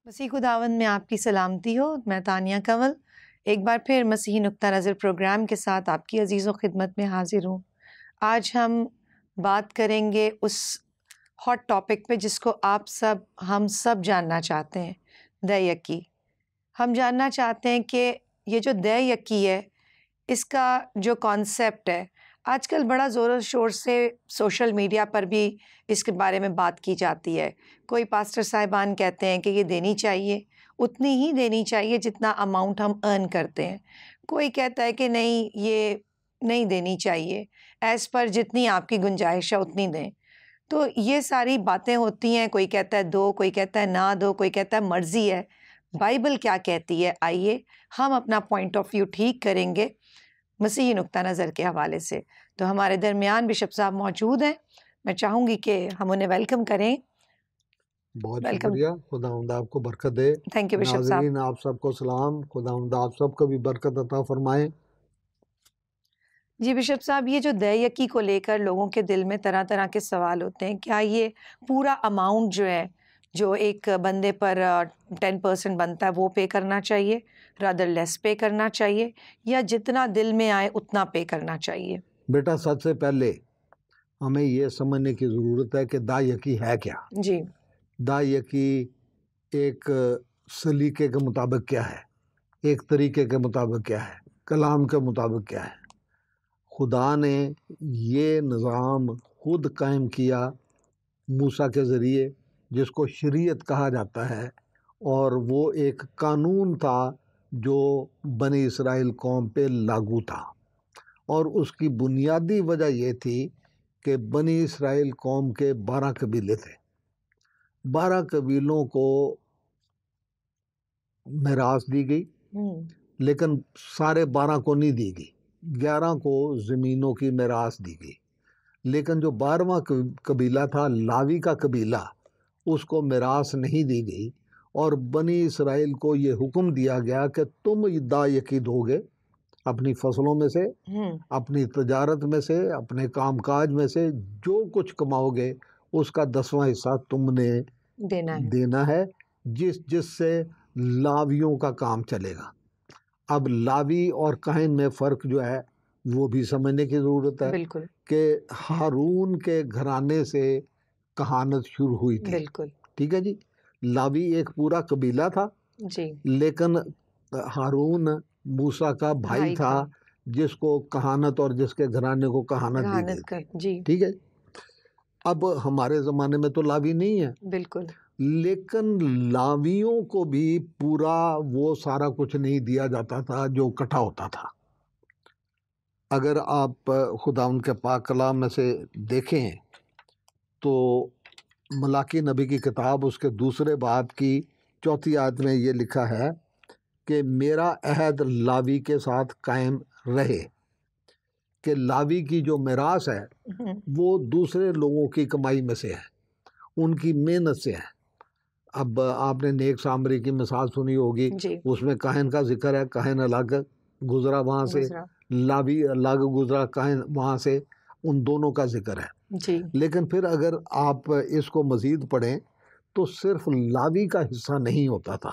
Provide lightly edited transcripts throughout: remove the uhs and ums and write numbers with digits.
مسیح خداوند میں آپ کی سلامتی ہو۔ میں تانیہ کنول ایک بار پھر مسیحی نقطہ نظر پروگرام کے ساتھ آپ کی عزیز و خدمت میں حاضر ہوں۔ آج ہم بات کریں گے اس ہاٹ ٹاپک پہ جس کو ہم سب جاننا چاہتے ہیں، دے یکی۔ ہم جاننا چاہتے ہیں کہ یہ جو دے یکی ہے، اس کا جو کانسیپٹ ہے، آج کل بڑا زور و شور سے سوشل میڈیا پر بھی اس کے بارے میں بات کی جاتی ہے۔ کوئی پاسٹر صاحبان کہتے ہیں کہ یہ دینی چاہیے، اتنی ہی دینی چاہیے جتنا اماؤنٹ ہم ارن کرتے ہیں۔ کوئی کہتا ہے کہ نہیں، یہ نہیں دینی چاہیے، ایز پر جتنی آپ کی گنجائش ہے اتنی دیں۔ تو یہ ساری باتیں ہوتی ہیں، کوئی کہتا ہے دو، کوئی کہتا ہے نہ دو، کوئی کہتا ہے مرضی ہے۔ بائبل کیا کہتی ہے؟ آئیے ہم اپنا پوائنٹ آف ویو ٹھیک کریں گے مسیحی نقطہ نظر کے حوالے سے۔ تو ہمارے درمیان بشپ صاحب موجود ہیں، میں چاہوں گی کہ ہم انہیں ویلکم کریں۔ بہت ویلکم، شکریہ، خداوند آپ کو برکت دے۔ تھینک یو بشپ صاحب۔ ناظرین آپ سب کو سلام، خداوند آپ سب کو بھی برکت عطا فرمائے۔ جی بشپ صاحب، یہ جو دے یکی کو لے کر لوگوں کے دل میں طرح طرح کے سوال ہوتے ہیں، کیا یہ پورا اماؤنٹ جو ہے، جو ایک بندے پر 10% بنتا ہے وہ پے کرنا چاہیے، رادر لیس پے کرنا چاہیے، یا جتنا دل میں آئے اتنا پے کرنا چاہیے؟ بیٹا سب سے پہلے ہمیں یہ سمجھنے کی ضرورت ہے کہ دا یکی ہے کیا۔ جی، دا یکی ایک سلیقے کے مطابق کیا ہے، ایک طریقے کے مطابق کیا ہے، کلام کے مطابق کیا ہے۔ خدا نے یہ نظام خود قائم کیا موسیٰ کے ذریعے، جس کو شریعت کہا جاتا ہے، اور وہ ایک قانون تھا جو بنی اسرائیل قوم پہ لاگو تھا، اور اس کی بنیادی وجہ یہ تھی کہ بنی اسرائیل قوم کے 12 قبیلے تھے۔ 12 قبیلوں کو میراث دی گئی، لیکن سارے 12 کو نہیں دی گئی، 11 کو زمینوں کی میراث دی گئی، لیکن جو 12واں قبیلہ تھا، لاوی کا قبیلہ، اس کو میراث نہیں دی گئی، اور بنی اسرائیل کو یہ حکم دیا گیا کہ تم دا یکی دو گے اپنی فصلوں میں سے، اپنی تجارت میں سے، اپنے کام کاج میں سے، جو کچھ کماؤ گے اس کا 10واں حصہ تم نے دینا ہے، جس سے لاویوں کا کام چلے گا۔ اب لاوی اور کاہن میں فرق جو ہے وہ بھی سمجھنے کی ضرورت ہے۔ بالکل کہ ہارون کے گھرانے سے کہانت شروع ہوئی تھی، بالکل، ٹھیک ہے جی۔ لاوی ایک پورا قبیلہ تھا، جی، لیکن ہارون موسیٰ کا بھائی تھا، جس کو کہانت اور جس کے گھرانے کو کہانت دی گئی تھی، جی، ٹھیک ہے۔ اب ہمارے زمانے میں تو لاوی نہیں ہے، بالکل، لیکن لاویوں کو بھی پورا وہ سارا کچھ نہیں دیا جاتا تھا جو اکٹھا ہوتا تھا۔ اگر آپ خدا ان کے پاک کلام میں سے دیکھیں تو ملاکی نبی کی کتاب اس کے 2 باب کی 4 آیت میں یہ لکھا ہے کہ میرا عہد لاوی کے ساتھ قائم رہے، کہ لاوی کی جو میراث ہے وہ دوسرے لوگوں کی کمائی میں سے ہے، ان کی محنت سے ہے۔ اب آپ نے نیک سامری کی مثال سنی ہوگی، جی، اس میں کاہن کا ذکر ہے، کاہن الگ گزرا وہاں سے، لاوی الگ گزرا کاہن وہاں سے، ان دونوں کا ذکر ہے۔ جی، لیکن پھر اگر آپ اس کو مزید پڑھیں تو صرف لاوی کا حصہ نہیں ہوتا تھا۔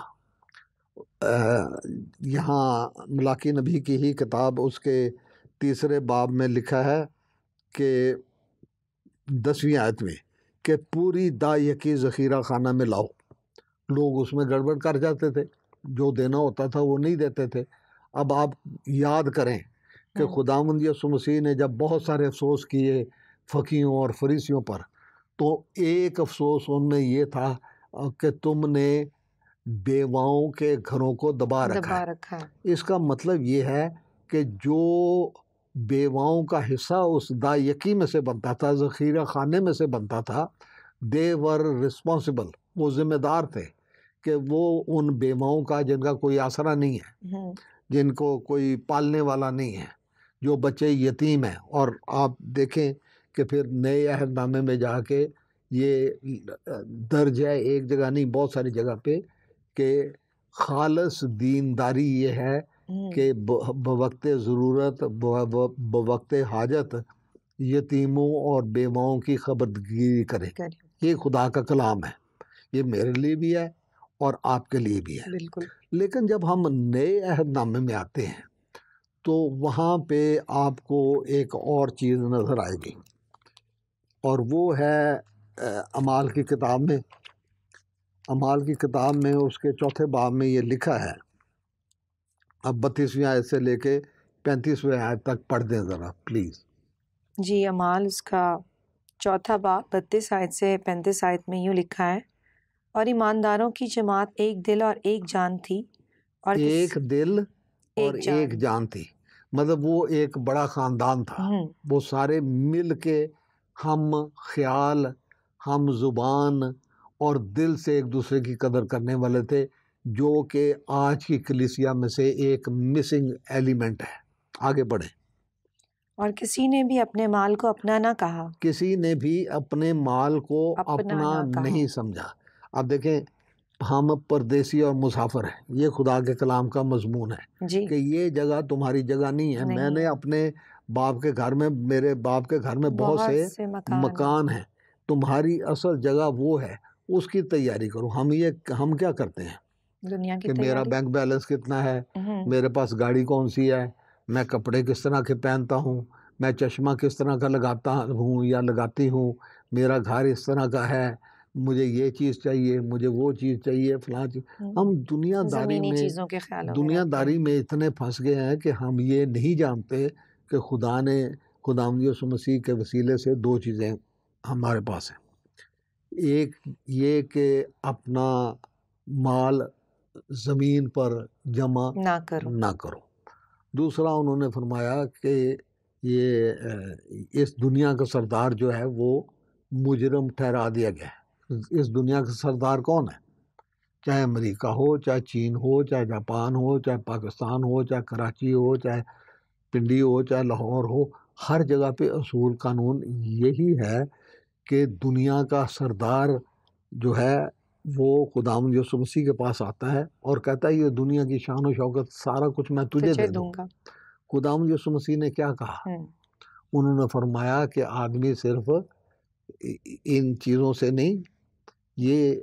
یہاں ملاکی نبی کی ہی کتاب اس کے 3 باب میں لکھا ہے کہ 10ویں آیت میں کہ پوری دا یکی ذخیرہ خانہ میں لاؤ۔ لوگ اس میں گڑبڑ کر جاتے تھے، جو دینا ہوتا تھا وہ نہیں دیتے تھے۔ اب آپ یاد کریں کہ خداوند یسوع مسیح نے جب بہت سارے افسوس کیے فقیہوں اور فریسیوں پر، تو ایک افسوس ان میں یہ تھا کہ تم نے بیواؤں کے گھروں کو دبا رکھا ہے۔ اس کا مطلب یہ ہے کہ جو بیواؤں کا حصہ اس دا یکی میں سے بنتا تھا، ذخیرہ خانے میں سے بنتا تھا، دے ور رسپانسبل، وہ ذمہ دار تھے کہ وہ ان بیواؤں کا جن کا کوئی آسرا نہیں ہے، جن کو کوئی پالنے والا نہیں ہے، جو بچے یتیم ہیں۔ اور آپ دیکھیں کہ پھر نئے عہد نامے میں جا کے یہ درج ہے، ایک جگہ نہیں بہت ساری جگہ پہ، کہ خالص دینداری یہ ہے کہ بوقت ضرورت بوقت حاجت یتیموں اور بیواؤں کی خبردگی کرے۔ یہ خدا کا کلام ہے، یہ میرے لیے بھی ہے اور آپ کے لیے بھی ہے. بالکل. لیکن جب ہم نئے عہد نامے میں آتے ہیں تو وہاں پہ آپ کو ایک اور چیز نظر آئے گی، اور وہ ہے اعمال کی کتاب میں. اعمال کی کتاب میں اس کے 4 باب میں یہ لکھا ہے. اب 32ویں آیت سے لے کے 35ویں آیت تک پڑھ دیں ذرا پلیز. جی، اعمال اس کا 4 باب 32 آیت سے 35 آیت میں یوں لکھا ہے، اور ایمانداروں کی جماعت ایک دل اور ایک جان تھی، اور ایک دل اور ایک ایک جان تھی. مطلب وہ ایک بڑا خاندان تھا. وہ سارے مل کے ہم خیال، ہم زبان اور دل سے ایک دوسرے کی قدر کرنے والے تھے، جو کہ آج کی کلیسیا میں سے ایک مسنگ ایلیمنٹ ہے. آگے بڑھیں. اور کسی نے بھی اپنے مال کو اپنا نہ کہا. کسی نے بھی اپنے مال کو اپنا نہ کہا. نہیں سمجھا. اب دیکھیں، ہم پردیسی اور مسافر ہیں، یہ خدا کے کلام کا مضمون ہے جی. کہ یہ جگہ تمہاری جگہ نہیں ہے. میں نے اپنے باپ کے گھر میں، میرے باپ کے گھر میں بہت سے مکان ہیں. تمہاری اصل جگہ وہ ہے، اس کی تیاری کرو. ہم کیا کرتے ہیں دنیا کی کہ میرا بینک بیلنس کتنا ہے، میرے پاس گاڑی کون سی ہے، میں کپڑے کس طرح کے پہنتا ہوں، میں چشمہ کس طرح کا لگاتا ہوں یا لگاتی ہوں، میرا گھر اس طرح کا ہے، مجھے یہ چیز چاہیے، مجھے وہ چیز چاہیے، فلاں چیز. ہم دنیا داری میں اتنے پھنس گئے ہیں کہ ہم یہ نہیں جانتے کہ خدا یسوع مسیح کے وسیلے سے 2 چیزیں ہمارے پاس ہیں. ایک یہ کہ اپنا مال زمین پر جمع نہ کرو. دوسرا انہوں نے فرمایا کہ یہ اس دنیا کا سردار جو ہے وہ مجرم ٹھہرا دیا گیا ہے. اس دنیا کا سردار کون ہے؟ چاہے امریکہ ہو، چاہے چین ہو، چاہے جاپان ہو، چاہے پاکستان ہو، چاہے کراچی ہو، چاہے پنڈی ہو، چاہے لاہور ہو، ہر جگہ پہ اصول قانون یہی ہے کہ دنیا کا سردار جو ہے وہ خداوند یسوع مسیح کے پاس آتا ہے اور کہتا ہے یہ دنیا کی شان و شوکت سارا کچھ میں تجھے دے دوں گا. خداوند یسوع مسیح نے کیا کہا؟ انہوں نے فرمایا کہ آدمی صرف ان چیزوں سے نہیں، یہ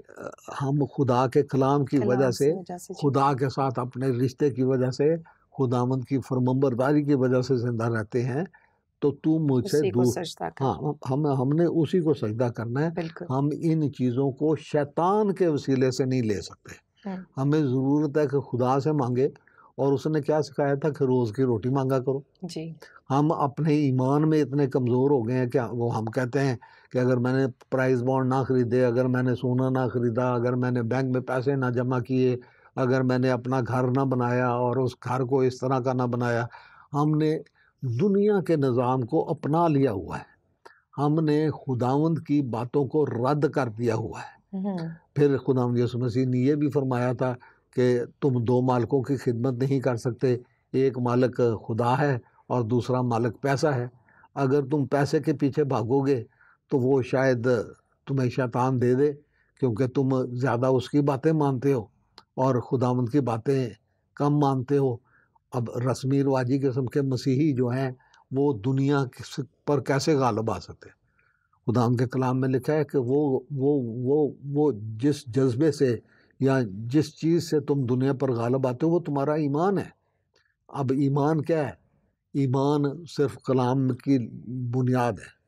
ہم خدا کے کلام کی وجہ سے، خدا کے ساتھ اپنے رشتے کی وجہ سے، خداوند کی فرمانبرداری کی وجہ سے زندہ رہتے ہیں. تو تم مجھ سے دور. ہاں، ہم نے اسی کو سجدہ کرنا ہے. ہم ان چیزوں کو شیطان کے وسیلے سے نہیں لے سکتے. ہمیں ضرورت ہے کہ خدا سے مانگے، اور اس نے کیا سکھایا تھا کہ روز کی روٹی مانگا کرو. جی. ہم اپنے ایمان میں اتنے کمزور ہو گئے ہیں کہ وہ ہم کہتے ہیں کہ اگر میں نے پرائز بانڈ نہ خریدے، اگر میں نے سونا نہ خریدا، اگر میں نے بینک میں پیسے نہ جمع کیے، اگر میں نے اپنا گھر نہ بنایا اور اس گھر کو اس طرح کا نہ بنایا، ہم نے دنیا کے نظام کو اپنا لیا ہوا ہے. ہم نے خداوند کی باتوں کو رد کر دیا ہوا ہے. پھر خداوند یسوع مسیح نے یہ بھی فرمایا تھا کہ تم 2 مالکوں کی خدمت نہیں کر سکتے. ایک مالک خدا ہے اور دوسرا مالک پیسہ ہے. اگر تم پیسے کے پیچھے بھاگو گے تو وہ شاید تمہیں شیطان دے دے، کیونکہ تم زیادہ اس کی باتیں مانتے ہو اور خداوند کی باتیں کم مانتے ہو. اب رسمی رواجی قسم کے مسیحی جو ہیں وہ دنیا پر کیسے غالب آ سکتے؟ خداوند کے کلام میں لکھا ہے کہ وہ جس جذبے سے یا جس چیز سے تم دنیا پر غالب آتے ہو وہ تمہارا ایمان ہے. اب ایمان کیا ہے؟ ایمان صرف کلام کی بنیاد ہے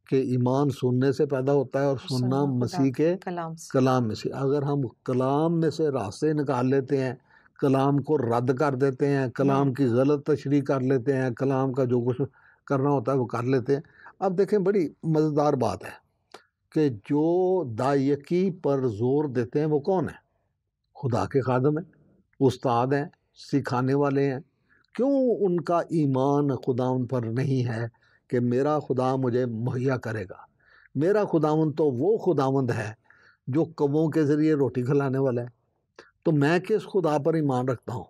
کہ ایمان سننے سے پیدا ہوتا ہے اور سننا مسیح کے کلام میں سے. اگر ہم کلام میں سے راستے نکال لیتے ہیں، کلام کو رد کر دیتے ہیں، کلام کی غلط تشریح کر لیتے ہیں، کلام کا جو کچھ کرنا ہوتا ہے وہ کر لیتے ہیں. اب دیکھیں، بڑی مزیدار بات ہے کہ جو دائیکی پر زور دیتے ہیں وہ کون ہیں؟ خدا کے خادم ہیں، استاد ہیں، سکھانے والے ہیں. کیوں ان کا ایمان خداوند پر نہیں ہے کہ میرا خدا مجھے مہیا کرے گا؟ میرا خداوند تو وہ خداوند ہے جو کووں کے ذریعے روٹی کھلانے والا ہے. تو میں کس خدا پر ایمان رکھتا ہوں؟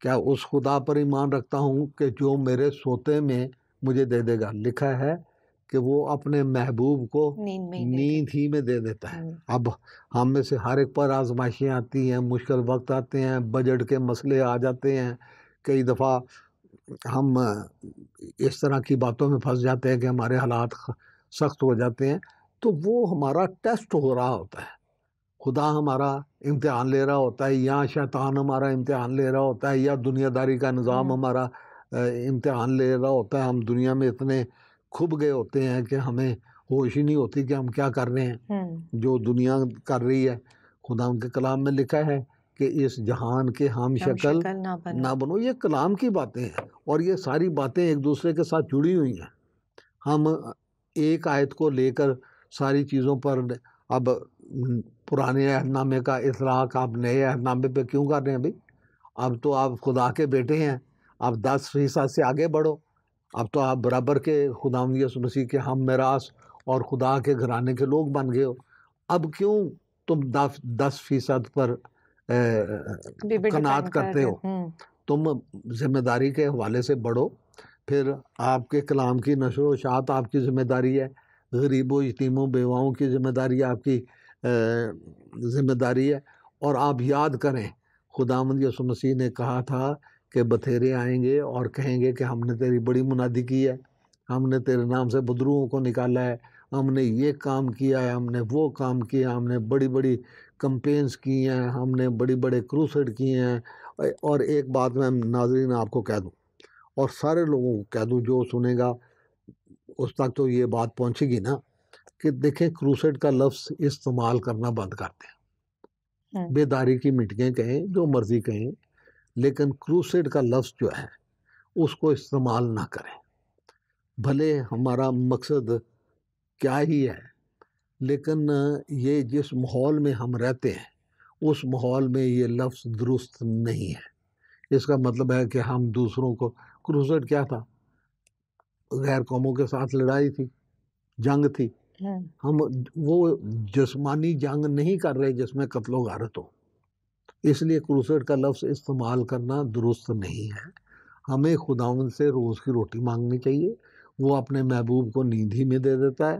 کیا اس خدا پر ایمان رکھتا ہوں کہ جو میرے سوتے میں مجھے دے دے گا؟ لکھا ہے کہ وہ اپنے محبوب کو نیند ہی میں دے دیتا ہے. اب ہم میں سے ہر ایک پر آزمائشیں آتی ہیں، مشکل وقت آتے ہیں، بجٹ کے مسئلے آ جاتے ہیں. کئی دفعہ ہم اس طرح کی باتوں میں پھنس جاتے ہیں کہ ہمارے حالات سخت ہو جاتے ہیں. تو وہ ہمارا ٹیسٹ ہو رہا ہوتا ہے. خدا ہمارا امتحان لے رہا ہوتا ہے، یا شیطان ہمارا امتحان لے رہا ہوتا ہے، یا دنیا داری کا نظام ہمارا امتحان لے رہا ہوتا ہے. ہم دنیا میں اتنے کھب گئے ہوتے ہیں کہ ہمیں ہوش ہی نہیں ہوتی کہ ہم کیا کر رہے ہیں. جو دنیا کر رہی ہے، خدا ان کے کلام میں لکھا ہے کہ اس جہان کے ہم شکل نہ بنو. یہ کلام کی باتیں ہیں، اور یہ ساری باتیں ایک دوسرے کے ساتھ جڑی ہوئی ہیں. ہم ایک آیت کو لے کر ساری چیزوں پر اب پرانے عہد نامے کا اطلاق آپ نئے عہد نامے پہ کیوں کر رہے ہیں بھائی؟ اب تو آپ خدا کے بیٹے ہیں، آپ 10% سے آگے بڑھو. اب تو آپ برابر کے خداوند یسوع مسیح کے ہم میراث اور خدا کے گھرانے کے لوگ بن گئے ہو. اب کیوں تم 10% پر قناعت کرتے ہو؟ تم ذمہ داری کے حوالے سے بڑھو. پھر آپ کے کلام کی نشر و اشاعت آپ کی ذمہ داری ہے، غریبوں یتیموں بیواؤں کی ذمہ داری آپ کی ذمہ داری ہے. اور آپ یاد کریں خداوند یسوع مسیح نے کہا تھا کہ بتھیرے آئیں گے اور کہیں گے کہ ہم نے تیری بڑی منادی کی ہے، ہم نے تیرے نام سے بدروؤں کو نکالا ہے، ہم نے یہ کام کیا ہے، ہم نے وہ کام کیا، ہم نے بڑی بڑی کمپینز کی ہیں، ہم نے بڑی بڑے کروسیڈ کیے ہیں. اور ایک بات میں ناظرین آپ کو کہہ دوں، اور سارے لوگوں کو کہہ دوں جو سنے گا اس تک تو یہ بات پہنچے گی نا، کہ دیکھیں کروسیڈ کا لفظ استعمال کرنا بند کرتے ہیں. بیداری کی میٹنگیں کہیں، جو مرضی کہیں، لیکن کروسیڈ کا لفظ جو ہے اس کو استعمال نہ کریں. بھلے ہمارا مقصد کیا ہی ہے، لیکن یہ جس ماحول میں ہم رہتے ہیں اس ماحول میں یہ لفظ درست نہیں ہے. اس کا مطلب ہے کہ ہم دوسروں کو، کروسیڈ کیا تھا؟ غیر قوموں کے ساتھ لڑائی تھی، جنگ تھی. ہم وہ جسمانی جنگ نہیں کر رہے جس میں قتل و غارت ہو. اس لیے کروسیڈ کا لفظ استعمال کرنا درست نہیں ہے. ہمیں خداوند سے روز کی روٹی مانگنی چاہیے. وہ اپنے محبوب کو نیند ہی میں دے دیتا ہے.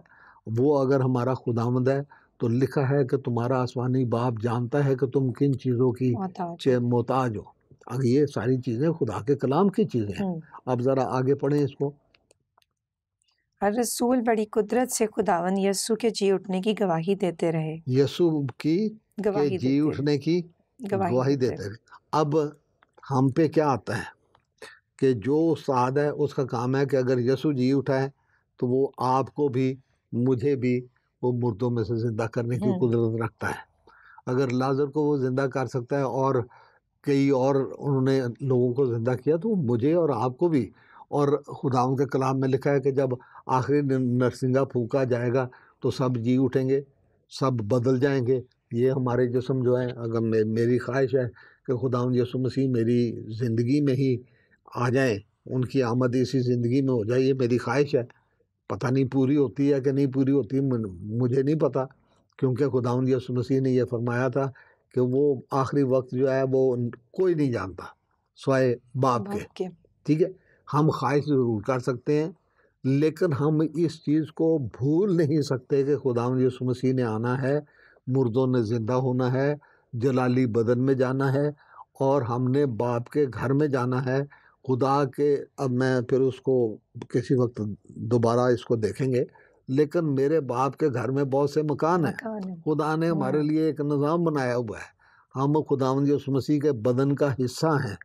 وہ اگر ہمارا خداوند ہے تو لکھا ہے کہ تمہارا آسمانی باپ جانتا ہے کہ تم کن چیزوں کی محتاج ہو. اگر یہ ساری چیزیں خدا کے کلام کی چیزیں ہیں. اب ذرا آگے پڑھیں اس کو. رسول بڑی قدرت سے خداوند یسوع کے جی اٹھنے کی گواہی دیتے رہے. یسوع کی جی اٹھنے کی گواہی دیتے رہے. اب ہم پہ کیا آتا ہے کہ جو استاد ہے اس کا کام ہے کہ اگر یسوع جی اٹھا ہے تو وہ آپ کو بھی مجھے بھی وہ مردوں میں سے زندہ کرنے کی قدرت رکھتا ہے. اگر لازر کو وہ زندہ کر سکتا ہے اور کئی اور انہوں نے لوگوں کو زندہ کیا تو مجھے اور آپ کو بھی. اور خداوند کے کلام میں لکھا ہے کہ جب آخری نرسنگا پھونکا جائے گا تو سب جی اٹھیں گے، سب بدل جائیں گے. یہ ہمارے جسم جو ہیں، اگر میری خواہش ہے کہ خداوند یسوع مسیح میری زندگی میں ہی آ جائیں، ان کی آمد اسی زندگی میں ہو جائے، یہ میری خواہش ہے. پتہ نہیں پوری ہوتی ہے کہ نہیں پوری ہوتی، مجھے نہیں پتہ، کیونکہ خداوند یسوع مسیح نے یہ فرمایا تھا کہ وہ آخری وقت جو ہے وہ کوئی نہیں جانتا سوائے باپ کے. ٹھیک ہے، ہم خواہش ضرور کر سکتے ہیں، لیکن ہم اس چیز کو بھول نہیں سکتے کہ خداوند یسوع مسیح نے آنا ہے، مردوں نے زندہ ہونا ہے، جلالی بدن میں جانا ہے، اور ہم نے باپ کے گھر میں جانا ہے. خدا کے، اب میں پھر اس کو کسی وقت دوبارہ اس کو دیکھیں گے، لیکن میرے باپ کے گھر میں بہت سے مکان ہیں. خدا نے ہمارے لیے ایک نظام بنایا ہوا ہے. ہم خداوند یسوع مسیح کے بدن کا حصہ ہیں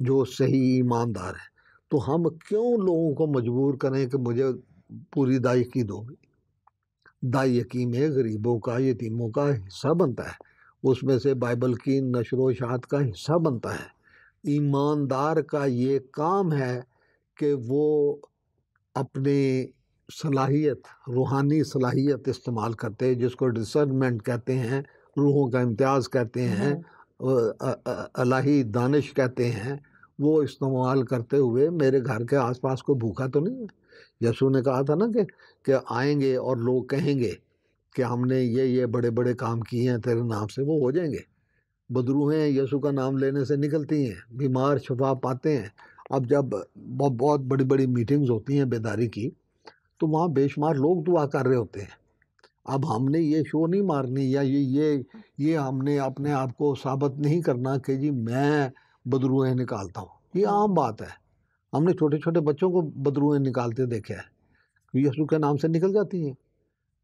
جو صحیح ایماندار ہیں. تو ہم کیوں لوگوں کو مجبور کریں کہ مجھے پوری دائیکی دو؟ دائیکی میں غریبوں کا، یتیموں کا حصہ بنتا ہے، اس میں سے بائبل کی نشر و اشاعت کا حصہ بنتا ہے. ایماندار کا یہ کام ہے کہ وہ اپنی صلاحیت، روحانی صلاحیت استعمال کرتے ہیں، جس کو ڈسرنمنٹ کہتے ہیں، روحوں کا امتیاز کہتے ہیں، الہی دانش کہتے ہیں، وہ استعمال کرتے ہوئے میرے گھر کے آس پاس کو بھوکا تو نہیں ہے. یسوع نے کہا تھا نا کہ آئیں گے اور لوگ کہیں گے کہ ہم نے یہ بڑے بڑے کام کیے ہیں تیرے نام سے، وہ ہو جائیں گے. بدروہیں یسوع کا نام لینے سے نکلتی ہیں، بیمار شفا پاتے ہیں. اب جب بہت بڑی بڑی میٹنگز ہوتی ہیں بیداری کی، تو وہاں بے شمار لوگ دعا کر رہے ہوتے ہیں. اب ہم نے یہ شو نہیں مارنی، یا یہ ہم نے اپنے آپ کو ثابت نہیں کرنا کہ جی میں بدروہیں نکالتا ہوں. یہ عام بات ہے. ہم نے چھوٹے چھوٹے بچوں کو بدروہیں نکالتے دیکھا ہے، یسوع کے نام سے نکل جاتی ہیں،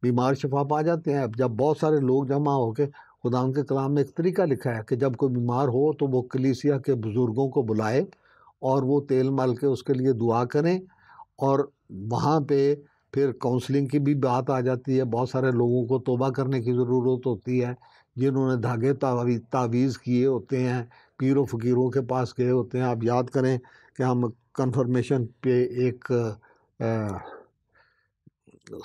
بیمار شفا پا جاتے ہیں. اب جب بہت سارے لوگ جمع ہو کے خدا کے کلام میں ایک طریقہ لکھا ہے کہ جب کوئی بیمار ہو تو وہ کلیسیا کے بزرگوں کو بلائے اور وہ تیل مل کے اس کے لیے دعا کریں، اور وہاں پہ پھر کاؤنسلنگ کی بھی بات آ جاتی ہے۔ بہت سارے لوگوں کو توبہ کرنے کی ضرورت ہوتی ہے، جنہوں نے دھاگے تعویذ کیے ہوتے ہیں، پیر و فقیروں کے پاس گئے ہوتے ہیں۔ آپ یاد کریں کہ ہم کنفرمیشن پہ ایک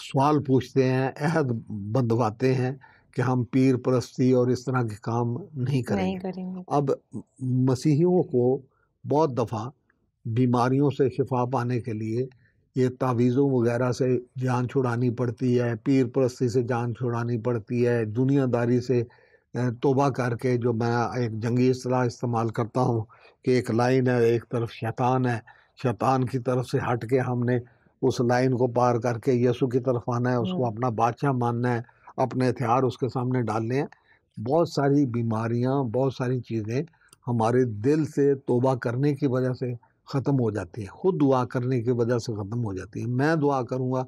سوال پوچھتے ہیں، عہد بندھواتے ہیں کہ ہم پیر پرستی اور اس طرح کے کام نہیں کریں گے۔ اب مسیحیوں کو بہت دفعہ بیماریوں سے شفا پانے کے لیے یہ تعویذوں وغیرہ سے جان چھڑانی پڑتی ہے، پیر پرستی سے جان چھڑانی پڑتی ہے، دنیا داری سے توبہ کر کے، جو میں ایک جنگی اصطلاح استعمال کرتا ہوں کہ ایک لائن ہے، ایک طرف شیطان ہے، شیطان کی طرف سے ہٹ کے ہم نے اس لائن کو پار کر کے یسوع کی طرف آنا ہے، اس کو اپنا بادشاہ ماننا ہے، اپنے ہتھیار اس کے سامنے ڈالنے ہیں۔ بہت ساری بیماریاں، بہت ساری چیزیں ہمارے دل سے توبہ کرنے کی وجہ سے ختم ہو جاتی ہیں، خود دعا کرنے کی وجہ سے ختم ہو جاتی ہیں۔ میں دعا کروں گا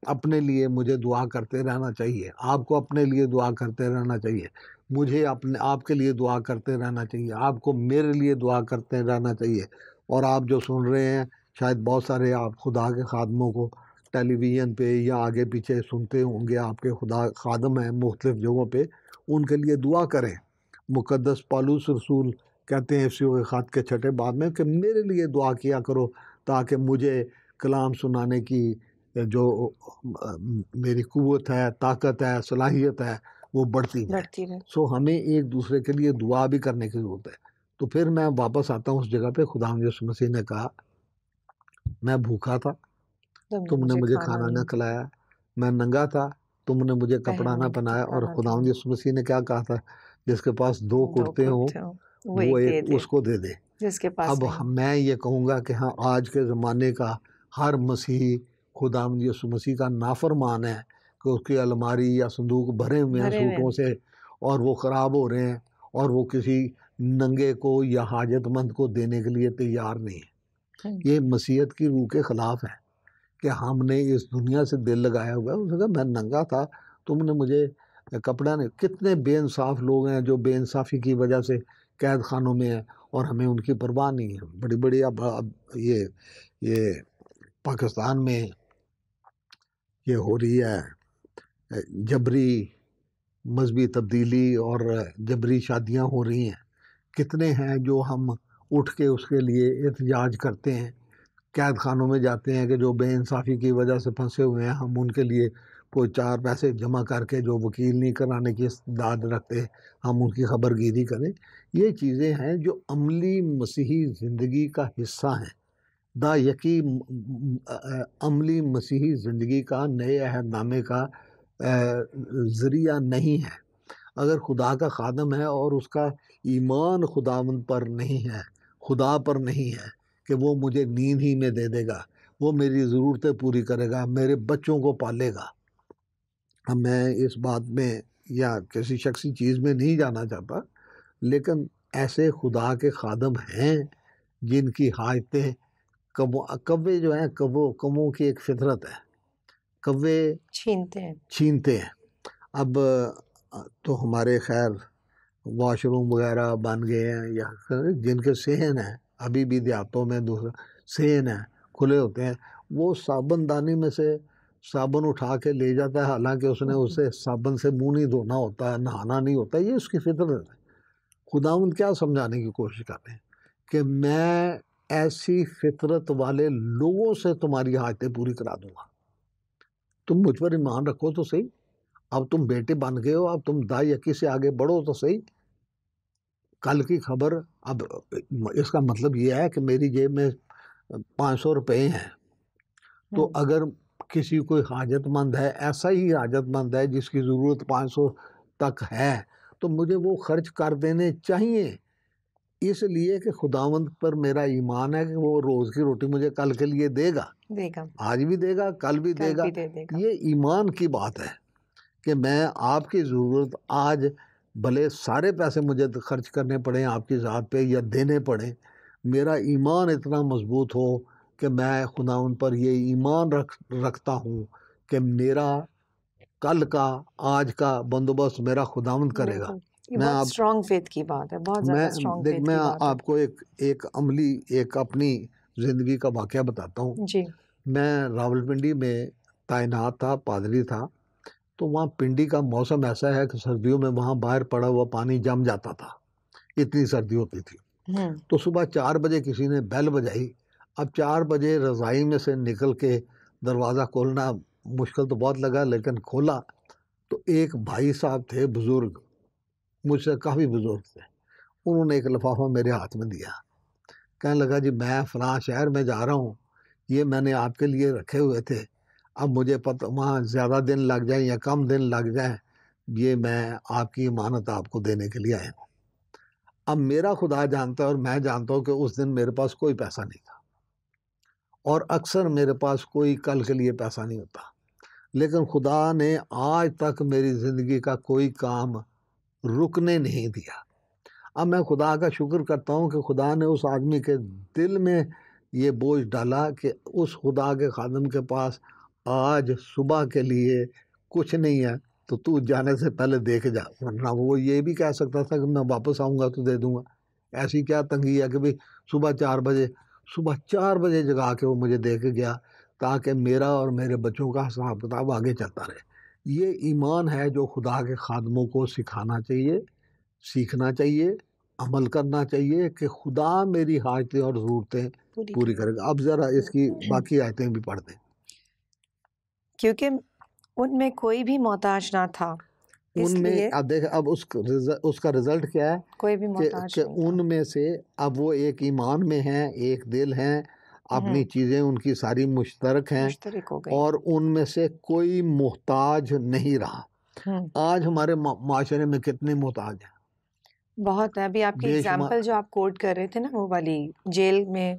اپنے لیے، مجھے دعا کرتے رہنا چاہیے، آپ کو اپنے لیے دعا کرتے رہنا چاہیے، مجھے آپ کے لیے دعا کرتے رہنا چاہیے، آپ کو میرے لیے دعا کرتے رہنا چاہیے۔ اور آپ جو سن رہے ہیں، شاید بہت سارے آپ خدا کے خادموں کو ٹیلی ویژن پہ یا آگے پیچھے سنتے ہوں گے، آپ کے خدا خادم ہیں مختلف جگہوں پہ، ان کے لیے دعا کریں۔ مقدس پالوس رسول کہتے ہیں افسیوں کے خط کے 6 باب میں کہ میرے لیے دعا کیا کرو تاکہ مجھے کلام سنانے کی جو میری قوت ہے، طاقت ہے، صلاحیت ہے، وہ بڑھتی رہے۔ سو ہمیں ایک دوسرے کے لیے دعا بھی کرنے کی ضرورت ہے۔ تو پھر میں واپس آتا ہوں اس جگہ پہ، خدا یسوع مسیح نے کہا میں بھوکا تھا، تم نے مجھے کھانا نہ کھلایا، میں ننگا تھا، تم نے مجھے کپڑا نہ پہنایا، اور خدا یسوع مسیح نے کیا کہا تھا، جس کے پاس 2 کرتے ہوں وہ ایک اس کو دے دے۔ اب میں یہ کہوں گا کہ ہاں، آج کے زمانے کا ہر مسیحی خدا یسوع مسیح کا نافرمان ہے کہ اس کی الماری یا صندوق بھرے ہوئے ہیں سوٹوں سے، اور وہ خراب ہو رہے ہیں، اور وہ کسی ننگے کو یا حاجت مند کو دینے کے لیے تیار نہیں ہے۔ یہ مسیحیت کی روح کے خلاف ہے کہ ہم نے اس دنیا سے دل لگایا ہوا ہے۔ اس نے کہا میں ننگا تھا، تم نے مجھے کپڑا نہیں۔ کتنے بے انصاف لوگ ہیں جو بے انصافی کی وجہ سے قید خانوں میں ہیں، اور ہمیں ان کی پرواہ نہیں ہے۔ بڑی بڑی اب یہ پاکستان میں یہ ہو رہی ہے جبری مذہبی تبدیلی اور جبری شادیاں ہو رہی ہیں۔ کتنے ہیں جو ہم اٹھ کے اس کے لیے احتجاج کرتے ہیں، قید خانوں میں جاتے ہیں کہ جو بے انصافی کی وجہ سے پھنسے ہوئے ہیں، ہم ان کے لیے کوئی 4 پیسے جمع کر کے، جو وکیل نہیں کرانے کی استعداد رکھتے، ہم ان کی خبر گیری کریں۔ یہ چیزیں ہیں جو عملی مسیحی زندگی کا حصہ ہیں۔ یقی عملی مسیحی زندگی کا، نئے عہد نامے کا ذریعہ نہیں ہے۔ اگر خدا کا خادم ہے اور اس کا ایمان خداوند پر نہیں ہے، خدا پر نہیں ہے کہ وہ مجھے نیند ہی میں دے دے گا، وہ میری ضرورتیں پوری کرے گا، میرے بچوں کو پالے گا۔ میں اس بات میں یا کسی شخصی چیز میں نہیں جانا چاہتا، لیکن ایسے خدا کے خادم ہیں جن کی حاجتیں کوے جو ہیں، کووں کی ایک فطرت ہے، کوے چھینتے ہیں۔ اب تو ہمارے خیر واش روم وغیرہ بن گئے ہیں، یا جن کے صحن ہیں، ابھی بھی دیہاتوں میں دوسرے صحن ہیں کھلے ہوتے ہیں، وہ صابن دانی میں سے صابن اٹھا کے لے جاتا ہے، حالانکہ اس نے اسے صابن سے منہ نہیں دھونا ہوتا ہے، نہانا نہیں ہوتا، یہ اس کی فطرت ہے۔ خداوند کیا سمجھانے کی کوشش کرتے ہیں کہ میں ایسی فطرت والے لوگوں سے تمہاری حاجتیں پوری کرا دوں گا، تم مجھ پر ایمان رکھو تو صحیح، اب تم بیٹے بن گئے ہو، اب تم یقی سے آگے بڑھو تو صحیح۔ کل کی خبر، اب اس کا مطلب یہ ہے کہ میری جیب میں 500 روپے ہیں، تو اگر کسی کوئی حاجت مند ہے، ایسا ہی حاجت مند ہے جس کی ضرورت 500 تک ہے، تو مجھے وہ خرچ کر دینے چاہیے، اس لیے کہ خداوند پر میرا ایمان ہے کہ وہ روز کی روٹی مجھے کل کے لیے دے گا، آج بھی دے گا، کل بھی دے گا۔ یہ ایمان کی بات ہے کہ میں آپ کی ضرورت آج بھلے سارے پیسے مجھے خرچ کرنے پڑیں آپ کی ذات پہ یا دینے پڑیں، میرا ایمان اتنا مضبوط ہو کہ میں خداوند پر یہ ایمان رکھتا ہوں کہ میرا کل کا، آج کا بندوبست میرا خداوند کرے گا۔ یہ میں بہت آپ اسٹرانگ فیتھ کی بات ہے، بہت زیادہ اسٹرانگ دیکھ فیتھ میں کی بات ہے. آپ کو ایک عملی ایک اپنی زندگی کا واقعہ بتاتا ہوں. جی. میں راولپنڈی میں تعینات تھا، پادری تھا. تو وہاں پنڈی کا موسم ایسا ہے کہ سردیوں میں وہاں باہر پڑا ہوا پانی جم جاتا تھا، اتنی سردی ہوتی تھی. تو صبح 4 بجے کسی نے بیل بجائی. اب 4 بجے رضائی میں سے نکل کے دروازہ کھولنا مشکل تو بہت لگا، لیکن کھولا تو ایک بھائی صاحب تھے بزرگ، مجھ سے کافی بزرگ تھے. انہوں نے ایک لفافہ میرے ہاتھ میں دیا، کہنے لگا جی میں فلاں شہر میں جا رہا ہوں، یہ میں نے آپ کے لیے رکھے ہوئے تھے، اب مجھے پتہ وہاں زیادہ دن لگ جائیں یا کم دن لگ جائیں، یہ میں آپ کی امانت آپ کو دینے کے لیے آیا ہوں. اب میرا خدا جانتا ہے اور میں جانتا ہوں کہ اس دن میرے پاس کوئی پیسہ نہیں تھا، اور اکثر میرے پاس کوئی کل کے لیے پیسہ نہیں ہوتا، لیکن خدا نے آج تک میری زندگی کا کوئی کام رکنے نہیں دیا. اب میں خدا کا شکر کرتا ہوں کہ خدا نے اس آدمی کے دل میں یہ بوجھ ڈالا کہ اس خدا کے خادم کے پاس آج صبح کے لیے کچھ نہیں ہے تو جانے سے پہلے دے کے جا، ورنہ وہ یہ بھی کہہ سکتا تھا کہ میں واپس آؤں گا تو دے دوں گا. ایسی کیا تنگی ہے کہ بھئی صبح 4 بجے جگا کے وہ مجھے دے کے گیا، تاکہ میرا اور میرے بچوں کا حساب کتاب آگے چلتا رہے. یہ ایمان ہے جو خدا کے خادموں کو سکھانا چاہیے، سیکھنا چاہیے، عمل کرنا چاہیے کہ خدا میری حاجتیں اور ضرورتیں پوری کرے گا. اب ذرا اس کی باقی آیتیں بھی پڑھ دیں. کیونکہ ان میں کوئی بھی محتاج نہ تھا، اس ان میں لیے اب دیکھ اب اس کا رزلٹ کیا ہے کوئی بھی محتاج کہ نہیں تھا. ان میں سے اب وہ ایک ایمان میں ہیں، ایک دل ہیں، اپنی چیزیں ان کی ساری مشترک ہیں، مشترک ہو گئی. اور ان میں سے کوئی محتاج نہیں رہا. آج ہمارے معاشرے میں کتنے محتاج ہیں؟ بہت ہے. ابھی آپ کی بے شمار. ایگزامپل جو آپ کوٹ کر رہے تھے نا، وہ والی جیل میں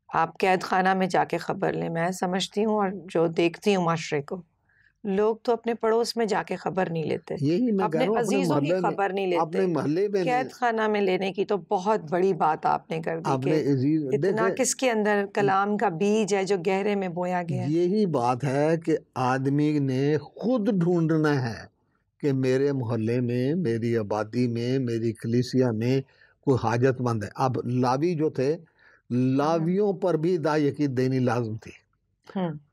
آپ قید خانہ میں جا کے خبر لیں، میں سمجھتی ہوں اور جو دیکھتی ہوں معاشرے کو، لوگ تو اپنے پڑوس میں جا کے خبر نہیں لیتے، یہی میں کہہ اپنے رہا ہوں عزیزوں کی خبر نہیں اپنے لیتے. محلے میں قید خانہ میں لینے کی تو بہت بڑی بات آپ نے کر دی اپنے کہ عزیز اتنا کس کے اندر کلام کا بیج ہے جو گہرے میں بویا گیا ہے. یہی بات ہے کہ آدمی نے خود ڈھونڈنا ہے کہ میرے محلے میں، میری آبادی میں، میری کلیسیا میں کوئی حاجت مند ہے. اب لاوی جو تھے، لاویوں پر بھی دایقیت دینی لازم تھی.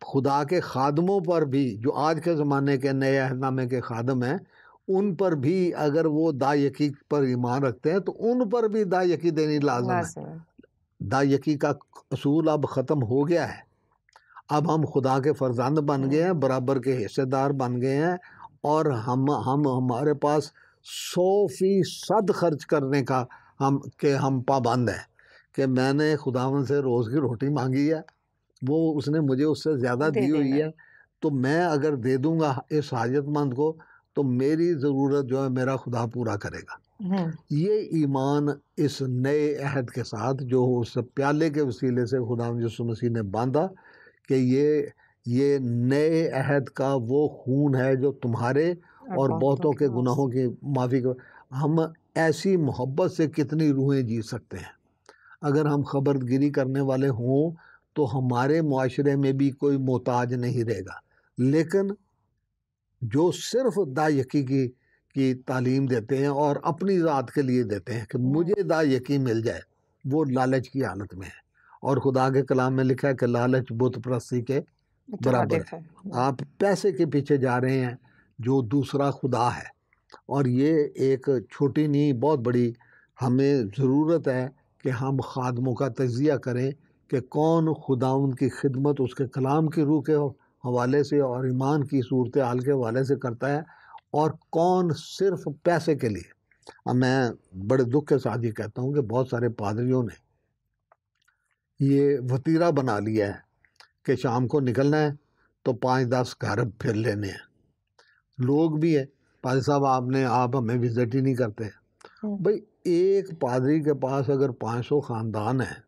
خدا کے خادموں پر بھی جو آج کے زمانے کے نئے عہد نامے کے خادم ہیں، ان پر بھی اگر وہ دایقی پر ایمان رکھتے ہیں تو ان پر بھی دایقی دینی لازم ہے. دایقی کا اصول اب ختم ہو گیا ہے. اب ہم خدا کے فرزند بن گئے ہیں، برابر کے حصے دار بن گئے ہیں، اور ہمارے پاس 100% خرچ کرنے کا ہم پابند ہیں کہ میں نے خداوند سے روز کی روٹی مانگی ہے، وہ اس نے مجھے اس سے زیادہ دی ہوئی ہے، تو میں اگر دے دوں گا اس حاجت مند کو تو میری ضرورت جو ہے میرا خدا پورا کرے گا. یہ ایمان اس نئے عہد کے ساتھ جو اس پیالے کے وسیلے سے خداوند یسوع مسیح نے باندھا کہ یہ نئے عہد کا وہ خون ہے جو تمہارے اور بہتوں کے گناہوں کی معافی کر. ہم ایسی محبت سے کتنی روحیں جی سکتے ہیں. اگر ہم خبردگیری کرنے والے ہوں تو ہمارے معاشرے میں بھی کوئی محتاج نہیں رہے گا. لیکن جو صرف دایقی کی تعلیم دیتے ہیں اور اپنی ذات کے لیے دیتے ہیں کہ مجھے دایقی مل جائے، وہ لالچ کی حالت میں ہے. اور خدا کے کلام میں لکھا ہے کہ لالچ بت پرستی کے برابر ہے. آپ پیسے کے پیچھے جا رہے ہیں جو دوسرا خدا ہے، اور یہ ایک چھوٹی نہیں بہت بڑی ہمیں ضرورت ہے کہ ہم خادموں کا تجزیہ کریں کہ کون خداوند کی خدمت اس کے کلام کی روح کے حوالے سے اور ایمان کی صورتحال کے حوالے سے کرتا ہے، اور کون صرف پیسے کے لیے. اب میں بڑے دکھ کے ساتھ یہ کہتا ہوں کہ بہت سارے پادریوں نے یہ وتیرہ بنا لیا ہے کہ شام کو نکلنا ہے تو 5-10 گھر پھر لینے ہیں. لوگ بھی ہیں، پادری صاحب آپ ہمیں وزٹ ہی نہیں کرتے. بھئی ایک پادری کے پاس اگر 500 خاندان ہیں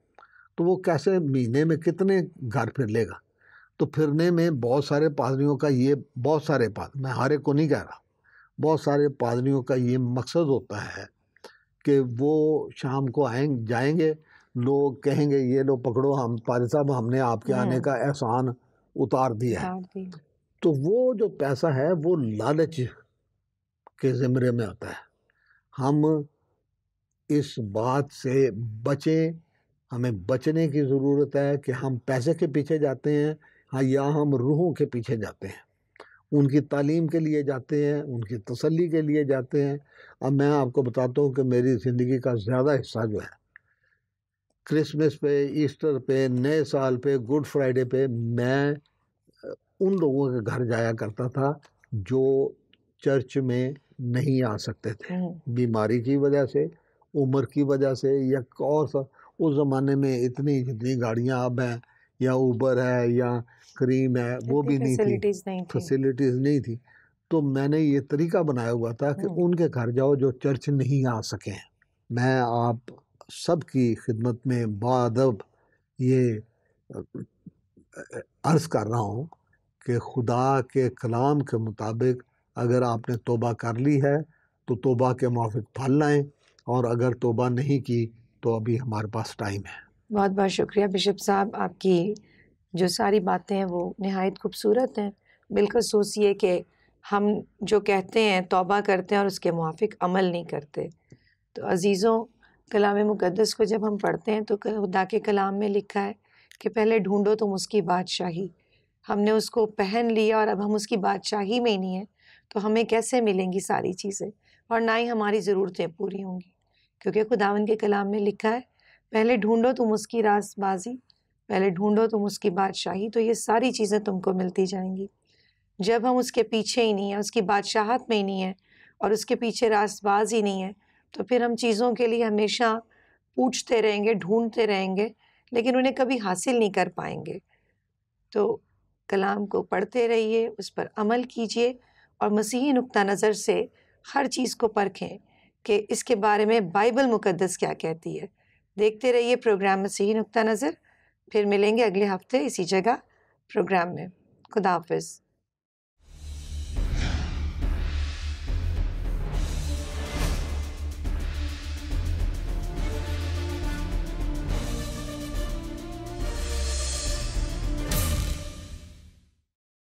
تو وہ کیسے مہینے میں کتنے گھر پھر لے گا؟ تو پھرنے میں بہت سارے پادریوں کا میں ہر ایک کو نہیں کہہ رہا، بہت سارے پادریوں کا یہ مقصد ہوتا ہے کہ وہ شام کو جائیں گے، لوگ کہیں گے یہ لو پکڑو، ہم پادری صاحب ہم نے آپ کے آنے کا احسان اتار دیا ہے. تو وہ جو پیسہ ہے وہ لالچ کے زمرے میں آتا ہے. ہم اس بات سے بچیں. ہمیں بچنے کی ضرورت ہے کہ ہم پیسے کے پیچھے جاتے ہیں یا ہم روحوں کے پیچھے جاتے ہیں. ان کی تعلیم کے لیے جاتے ہیں, ان کی تسلی کے لیے جاتے ہیں. اب میں آپ کو بتاتا ہوں کہ میری زندگی کا زیادہ حصہ جو ہے, کرسمس پہ, ایسٹر پہ, نئے سال پہ, گڈ فرائیڈے پہ, میں ان لوگوں کے گھر جایا کرتا تھا جو چرچ میں نہیں آ سکتے تھے, بیماری کی وجہ سے, عمر کی وجہ سے, یا اور سا. اس زمانے میں جتنی گاڑیاں اب ہیں, یا اوبر ہے یا کریم ہے, وہ بھی نہیں تھی, فیسلٹیز نہیں تھی. تو میں نے یہ طریقہ بنایا ہوا تھا کہ ان کے گھر جاؤ جو چرچ نہیں آ سکیں. میں آپ سب کی خدمت میں بادب یہ عرض کر رہا ہوں کہ خدا کے کلام کے مطابق اگر آپ نے توبہ کر لی ہے تو توبہ کے موافق پھل لائیں, اور اگر توبہ نہیں کی تو ابھی ہمارے پاس ٹائم ہے. بہت بہت شکریہ بشپ صاحب, آپ کی جو ساری باتیں ہیں وہ نہایت خوبصورت ہیں. بالکل سوچیے کہ ہم جو کہتے ہیں توبہ کرتے ہیں اور اس کے موافق عمل نہیں کرتے. تو عزیزوں, کلام مقدس کو جب ہم پڑھتے ہیں تو خدا کے کلام میں لکھا ہے کہ پہلے ڈھونڈو تم اس کی بادشاہی. ہم نے اس کو پہن لیا اور اب ہم اس کی بادشاہی میں ہی نہیں ہیں, تو ہمیں کیسے ملیں گی ساری چیزیں, اور نہ ہی ہماری ضرورتیں پوری ہوں گی. کیونکہ خداوند کے کلام میں لکھا ہے پہلے ڈھونڈو تم اس کی راست بازی, پہلے ڈھونڈو تم اس کی بادشاہی, تو یہ ساری چیزیں تم کو ملتی جائیں گی. جب ہم اس کے پیچھے ہی نہیں ہیں, اس کی بادشاہت میں ہی نہیں ہیں, اور اس کے پیچھے راست باز ہی نہیں ہے, تو پھر ہم چیزوں کے لیے ہمیشہ پوچھتے رہیں گے, ڈھونڈتے رہیں گے, لیکن انہیں کبھی حاصل نہیں کر پائیں گے. تو کلام کو پڑھتے رہیے, اس پر عمل کیجیے, اور مسیحی نقطہ نظر سے ہر چیز کو پرکھیں کہ اس کے بارے میں بائبل مقدس کیا کہتی ہے. دیکھتے رہیے پروگرام مسیحی نقطہ نظر. پھر ملیں گے اگلے ہفتے اسی جگہ پروگرام میں. خدا حافظ.